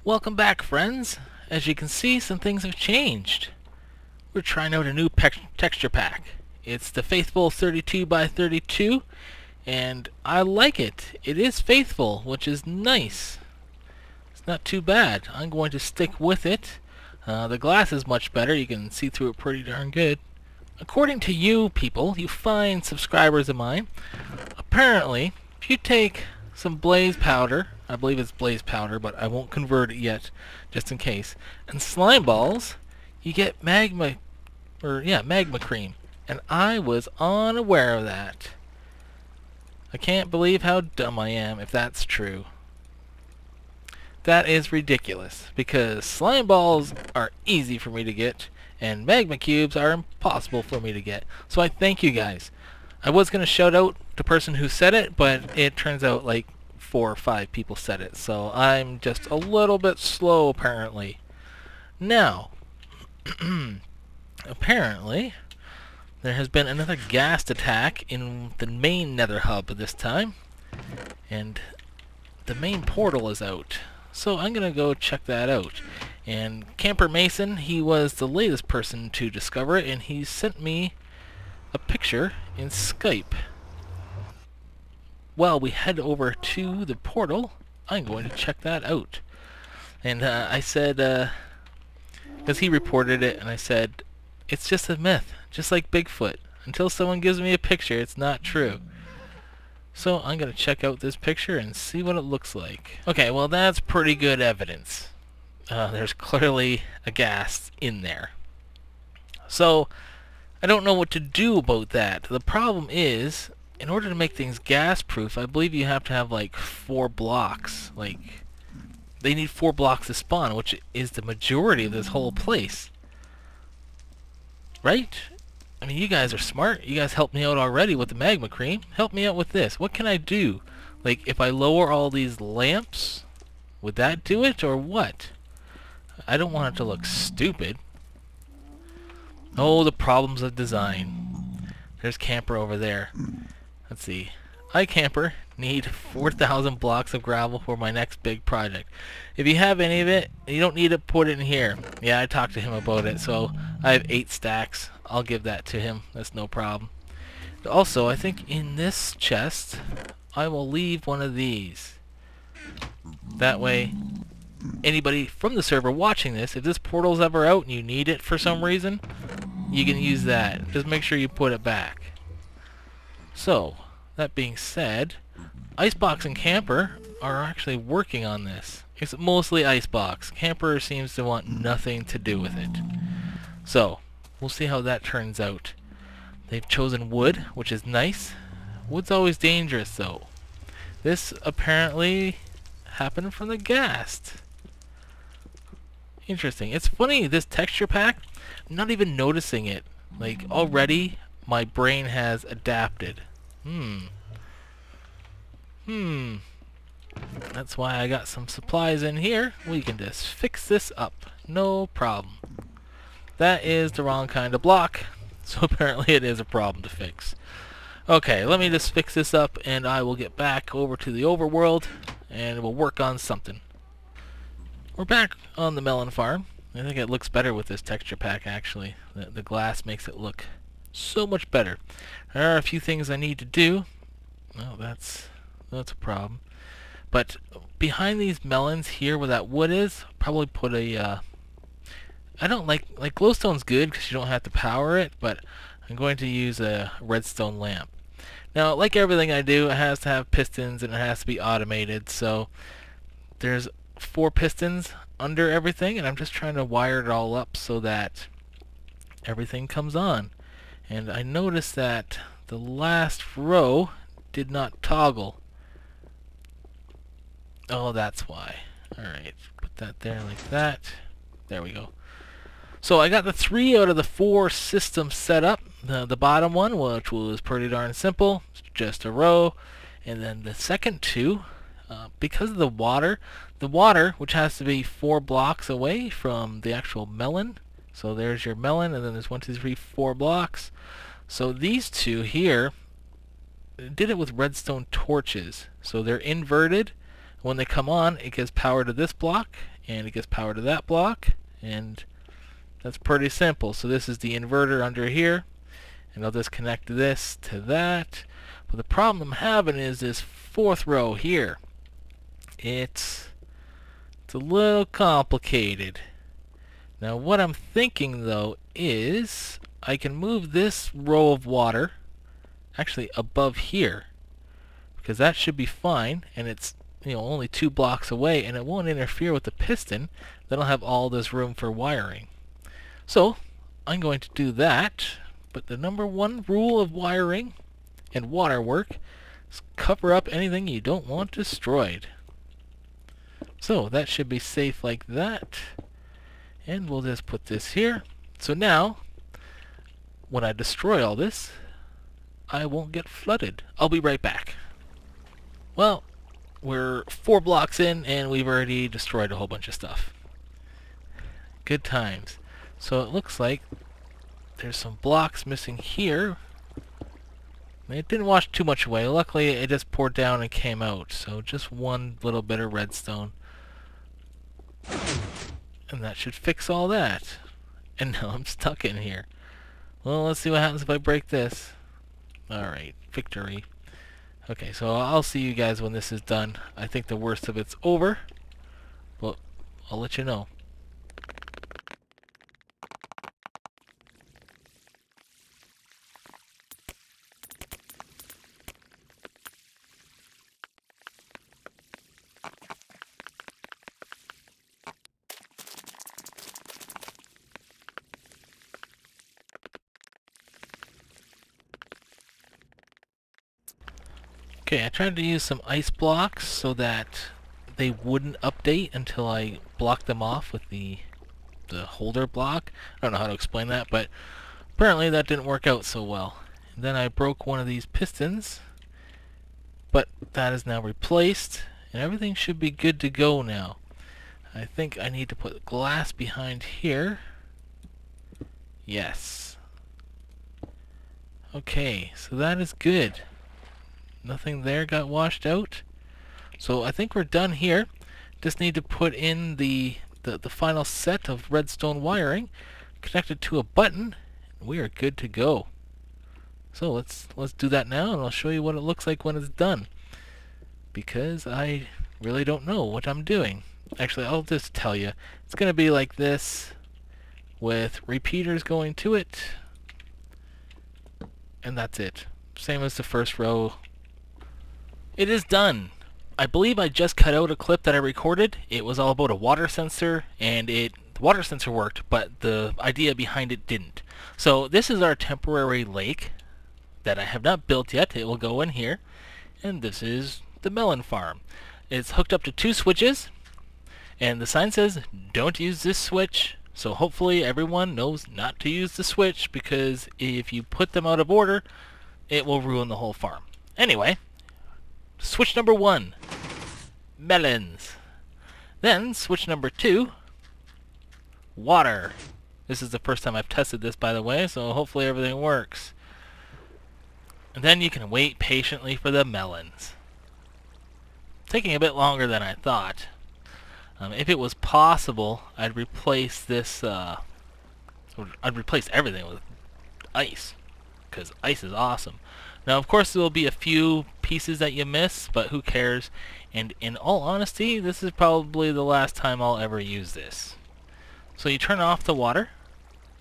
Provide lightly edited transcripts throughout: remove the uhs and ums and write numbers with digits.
Welcome back, friends. As you can see, some things have changed. We're trying out a new texture pack. It's the Faithful 32 by 32, and I like it. It is faithful, which is nice. It's not too bad. I'm going to stick with it. The glass is much better. You can see through it pretty darn good. According to you people, you fine subscribers of mine, apparently, if you take some blaze powder, I believe it's blaze powder, but I won't convert it yet, just in case, and slime balls, you get magma cream. And I was unaware of that. I can't believe how dumb I am if that's true. That is ridiculous, because slime balls are easy for me to get, and magma cubes are impossible for me to get. So I thank you guys. I was going to shout out the person who said it, but it turns out like 4 or 5 people said it, so I'm just a little bit slow apparently. Now, apparently, there has been another ghast attack in the main nether hub this time, and the main portal is out. So I'm going to go check that out. And Camper Mason, he was the latest person to discover it, and he sent me a picture in Skype. Well, we head over to the portal. I'm going to check that out. And I said, because he reported it, and I said, it's just a myth, just like Bigfoot. Until someone gives me a picture, it's not true. So I'm going to check out this picture and see what it looks like. Okay, well that's pretty good evidence. There's clearly a ghast in there. So I don't know what to do about that. The problem is, in order to make things gas-proof, I believe you have to have like 4 blocks. Like, they need 4 blocks to spawn, which is the majority of this whole place. Right? I mean, you guys are smart. You guys helped me out already with the magma cream. Help me out with this. What can I do? Like, if I lower all these lamps, would that do it, or what? I don't want it to look stupid. Oh, the problems of design. There's Camper over there. Let's see. I, Camper, need 4,000 blocks of gravel for my next big project. If you have any of it, you don't need to put it in here. Yeah, I talked to him about it, so I have 8 stacks. I'll give that to him. That's no problem. Also, I think in this chest, I will leave one of these. That way, anybody from the server watching this, if this portal's ever out and you need it for some reason, you can use that. Just make sure you put it back. So, that being said, Icebox and Camper are actually working on this. It's mostly Icebox. Camper seems to want nothing to do with it. So, we'll see how that turns out. They've chosen wood, which is nice. Wood's always dangerous, though. This apparently happened from the ghast. Interesting. It's funny, this texture pack, I'm not even noticing it. Like, already, my brain has adapted. That's why I got some supplies in here. We can just fix this up. No problem. That is the wrong kind of block, so apparently it is a problem to fix. Okay, let me just fix this up, and I will get back over to the overworld, and we'll work on something. We're back on the melon farm. I think it looks better with this texture pack, actually. The glass makes it look so much better. There are a few things I need to do. Oh, that's a problem. But behind these melons here where that wood is, probably put a... I don't like glowstone's good because you don't have to power it, but I'm going to use a redstone lamp. Now, like everything I do, it has to have pistons and it has to be automated, so there's 4 pistons under everything, and I'm just trying to wire it all up so that everything comes on. And I noticed that the last row did not toggle. Oh, that's why. Alright, put that there like that. There we go. So I got the 3 out of the 4 systems set up. The bottom one, which was pretty darn simple, just a row. And then the second 2, because of the water, which has to be 4 blocks away from the actual melon. So there's your melon, and then there's 1, 2, 3, 4 blocks. So these 2 here did it with redstone torches. So they're inverted. When they come on, it gives power to this block, and it gives power to that block, and that's pretty simple. So this is the inverter under here, and I'll just connect this to that. But the problem I'm having is this fourth row here. It's a little complicated. Now what I'm thinking though is I can move this row of water actually above here, because that should be fine, and it's only 2 blocks away, and it won't interfere with the piston. Then I'll have all this room for wiring. So I'm going to do that, but the number one rule of wiring and water work is cover up anything you don't want destroyed. So that should be safe like that, and we'll just put this here. So now when I destroy all this, I won't get flooded. I'll be right back. Well, we're 4 blocks in and we've already destroyed a whole bunch of stuff. Good times. So it looks like there's some blocks missing here. It didn't wash too much away. Luckily it just poured down and came out. So just one little bit of redstone. And that should fix all that. And now I'm stuck in here. Well, let's see what happens if I break this. Alright, victory. Okay, so I'll see you guys when this is done. I think the worst of it's over, but I'll let you know. Okay, I tried to use some ice blocks so that they wouldn't update until I blocked them off with the holder block. I don't know how to explain that, but apparently that didn't work out so well. And then I broke one of these pistons, but that is now replaced, and everything should be good to go now. I think I need to put glass behind here. Yes. Okay, so that is good. Nothing there got washed out. So I think we're done here. Just need to put in the final set of redstone wiring, connect it to a button, and we are good to go. So let's do that now, and I'll show you what it looks like when it's done, because I really don't know what I'm doing. Actually, I'll just tell you. It's gonna be like this, with repeaters going to it, and that's it. Same as the first row. It is done. I believe I just cut out a clip that I recorded. It was all about a water sensor, and the water sensor worked, but the idea behind it didn't. So this is our temporary lake that I have not built yet. It will go in here, and this is the melon farm. It's hooked up to 2 switches, and the sign says don't use this switch. So hopefully everyone knows not to use the switch, because if you put them out of order, it will ruin the whole farm. Anyway, switch number 1, melons. Then switch number 2, water. This is the first time I've tested this, by the way, so hopefully everything works. And then you can wait patiently for the melons. Taking a bit longer than I thought. If it was possible, I'd replace this, I'd replace everything with ice, because ice is awesome. Now, of course, there will be a few pieces that you miss, but who cares? And in all honesty, this is probably the last time I'll ever use this. So you turn off the water,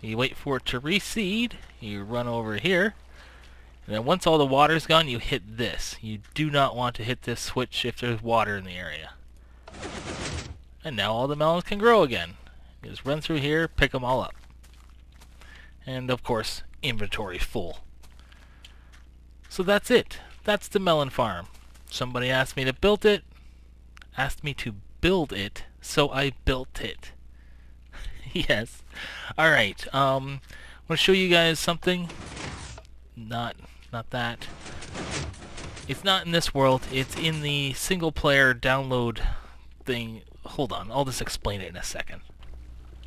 you wait for it to reseed, you run over here, and then once all the water's gone, you hit this. You do not want to hit this switch if there's water in the area. And now all the melons can grow again. You just run through here, pick them all up. And of course, inventory full. So that's it. That's the melon farm. Somebody asked me to build it. So I built it. Yes. Alright, I'm going to show you guys something. Not that. It's not in this world. It's in the single player download thing. Hold on, I'll just explain it in a second.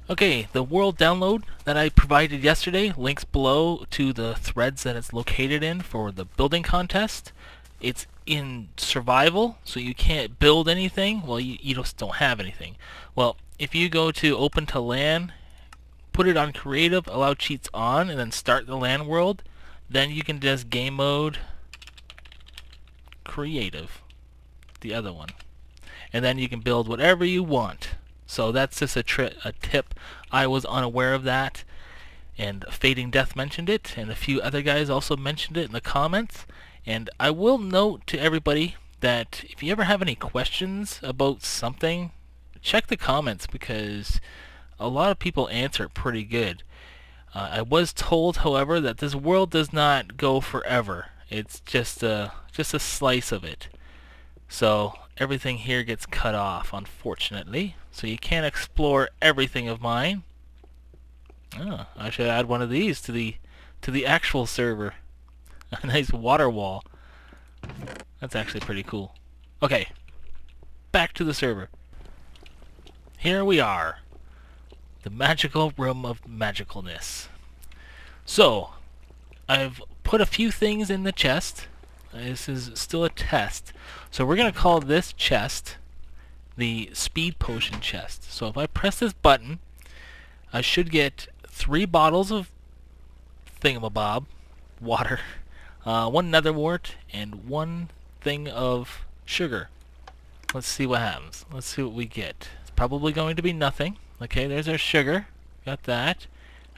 Okay, the world download that I provided yesterday, links below to the threads that it's located in for the building contest. It's in survival, so you can't build anything. Well, you just don't have anything. Well, if you go to open to LAN, put it on creative, allow cheats on, and then start the LAN world, then you can just game mode creative, the other one, and then you can build whatever you want. So that's just a tip. I was unaware of that, and Fading Death mentioned it, and a few other guys also mentioned it in the comments. And I will note to everybody that if you ever have any questions about something, check the comments, because a lot of people answer it pretty good. I was told, however, that this world does not go forever. It's just a slice of it. So everything here gets cut off, unfortunately. So you can't explore everything of mine. Oh, I should add one of these to the actual server. A nice water wall. That's actually pretty cool. Okay, back to the server. Here we are. The magical room of magicalness. So, I've put a few things in the chest. This is still a test. So we're going to call this chest the speed potion chest. So if I press this button, I should get 3 bottles of thingamabob, water, 1 netherwort, and 1 thing of sugar. Let's see what happens. Let's see what we get. It's probably going to be nothing. Okay, there's our sugar. Got that.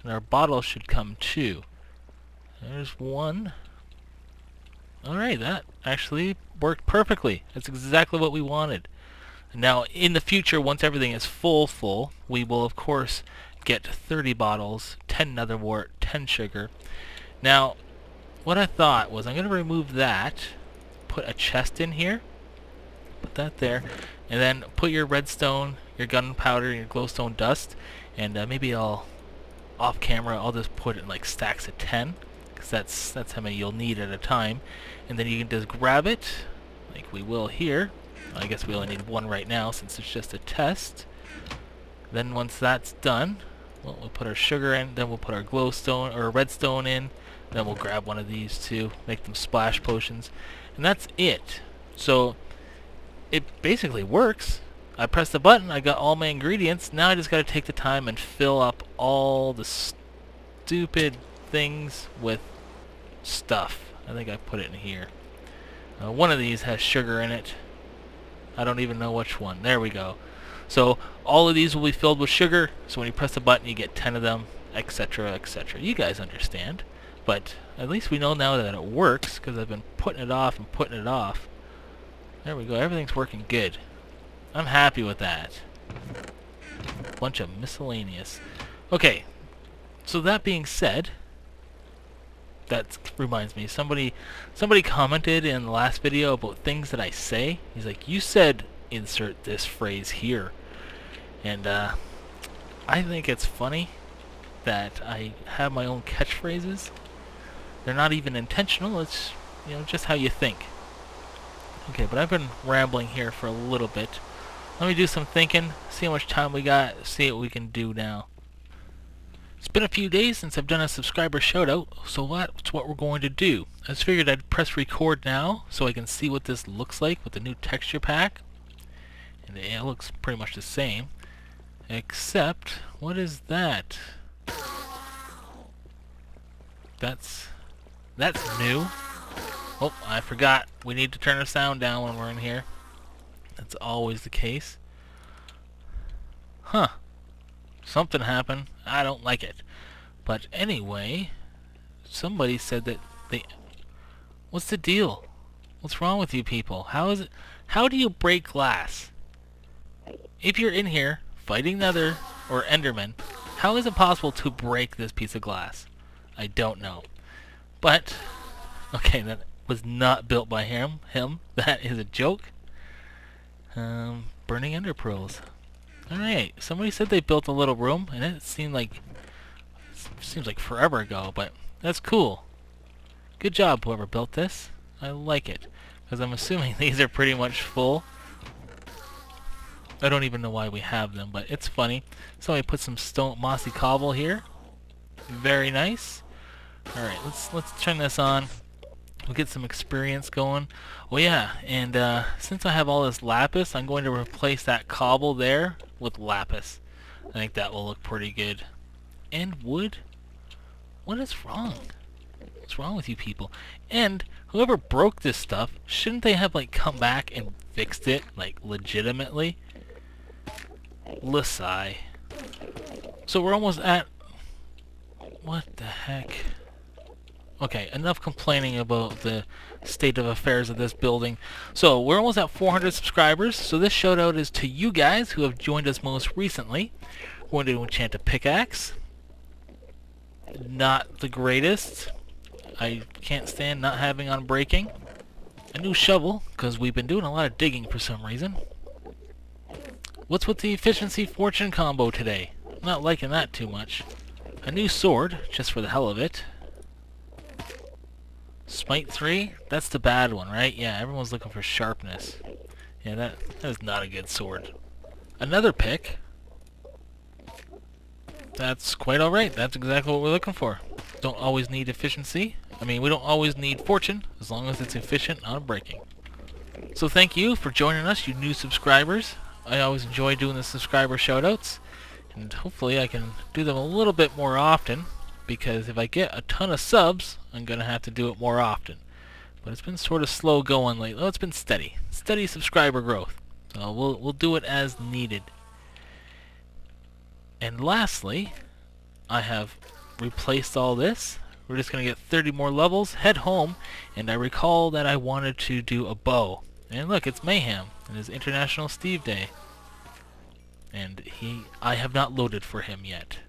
And our bottle should come too. There's 1. Alright, that actually worked perfectly. That's exactly what we wanted. Now, in the future, once everything is full, we will, of course, get 30 bottles, 10 netherwort, 10 sugar. Now, what I thought was I'm going to remove that, put a chest in here, put that there, and then put your redstone, your gunpowder, your glowstone dust, and maybe off camera I'll just put it in like stacks of 10, because that's how many you'll need at a time, and then you can just grab it, like we will here. I guess we only need 1 right now since it's just a test. Then once that's done, well, we'll put our sugar in, then we'll put our glowstone or redstone in, then we'll grab one of these too, make them splash potions, and that's it. So it basically works. I press the button, I got all my ingredients, now I just gotta take the time and fill up all the stupid things with stuff. I think I put it in here. One of these has sugar in it. I don't even know which one. There we go. So all of these will be filled with sugar, so when you press the button you get 10 of them, etc, etc. You guys understand. But at least we know now that it works, because I've been putting it off and putting it off. There we go, everything's working good. I'm happy with that. Bunch of miscellaneous. Okay, so that being said, that reminds me, somebody commented in the last video about things that I say. He's like, you said insert this phrase here. And I think it's funny that I have my own catchphrases. They're not even intentional, it's, you know, just how you think. Okay, but I've been rambling here for a little bit. Let me do some thinking, see how much time we got, see what we can do now. It's been a few days since I've done a subscriber shoutout, so that's what we're going to do. I just figured I'd press record now so I can see what this looks like with the new texture pack. And it looks pretty much the same. Except, what is that? That's new. Oh, I forgot. We need to turn the sound down when we're in here. That's always the case. Huh. Something happened. I don't like it. But anyway, somebody said that they... What's the deal? What's wrong with you people? How is it? How do you break glass? If you're in here fighting Nether or Enderman, how is it possible to break this piece of glass? I don't know. But, okay, that was not built by him. That is a joke. Burning Ender Pearls. Alright, somebody said they built a little room, and it seems like forever ago, but that's cool. Good job, whoever built this. I like it, because I'm assuming these are pretty much full. I don't even know why we have them, but it's funny. Somebody put some stone mossy cobble here. Very nice. Alright, let's turn this on. We'll get some experience going. Oh yeah, and since I have all this lapis, I'm going to replace that cobble there with lapis. I think that will look pretty good. And wood? What is wrong? What's wrong with you people? And whoever broke this stuff, shouldn't they have like come back and fixed it like legitimately? Lasai. So we're almost at... What the heck? Okay, enough complaining about the state of affairs of this building. So we're almost at 400 subscribers. So this shout out is to you guys who have joined us most recently. We're going to enchant a pickaxe. Not the greatest. I can't stand not having on breaking. A new shovel, because we've been doing a lot of digging for some reason. What's with the efficiency fortune combo today? I'm not liking that too much. A new sword, just for the hell of it. Smite 3? That's the bad one, right? Yeah, everyone's looking for sharpness. Yeah, that is not a good sword. Another pick. That's quite alright. That's exactly what we're looking for. Don't always need efficiency. I mean, we don't always need fortune, as long as it's efficient on breaking. So thank you for joining us, you new subscribers. I always enjoy doing the subscriber shoutouts, and hopefully I can do them a little bit more often, because if I get a ton of subs, I'm going to have to do it more often. But it's been sort of slow going lately. Oh, it's been steady. Steady subscriber growth. So we'll do it as needed. And lastly, I have replaced all this. We're just going to get 30 more levels, head home, and I recall that I wanted to do a bow. And look, it's Mayhem. It is International Steve Day. And I have not loaded for him yet.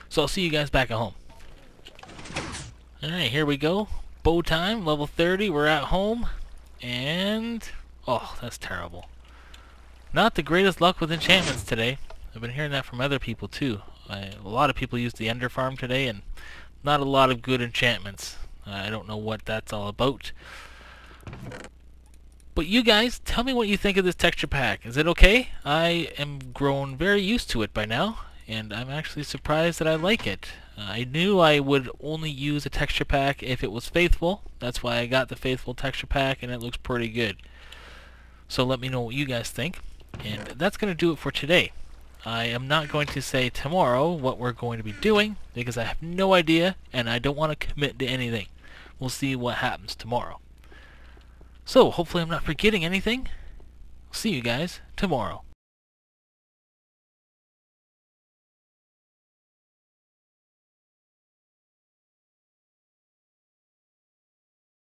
So I'll see you guys back at home. Alright, here we go. Bow time, level 30, we're at home. And... oh, that's terrible. Not the greatest luck with enchantments today. I've been hearing that from other people too. A lot of people used the Ender Farm today, and not a lot of good enchantments. I don't know what that's all about. But you guys, tell me what you think of this texture pack. Is it okay? I am grown very used to it by now, and I'm actually surprised that I like it. I knew I would only use a texture pack if it was faithful. That's why I got the faithful texture pack, and it looks pretty good. So let me know what you guys think. And that's going to do it for today. I am not going to say tomorrow what we're going to be doing, because I have no idea, and I don't want to commit to anything. We'll see what happens tomorrow. So, hopefully I'm not forgetting anything. See you guys tomorrow.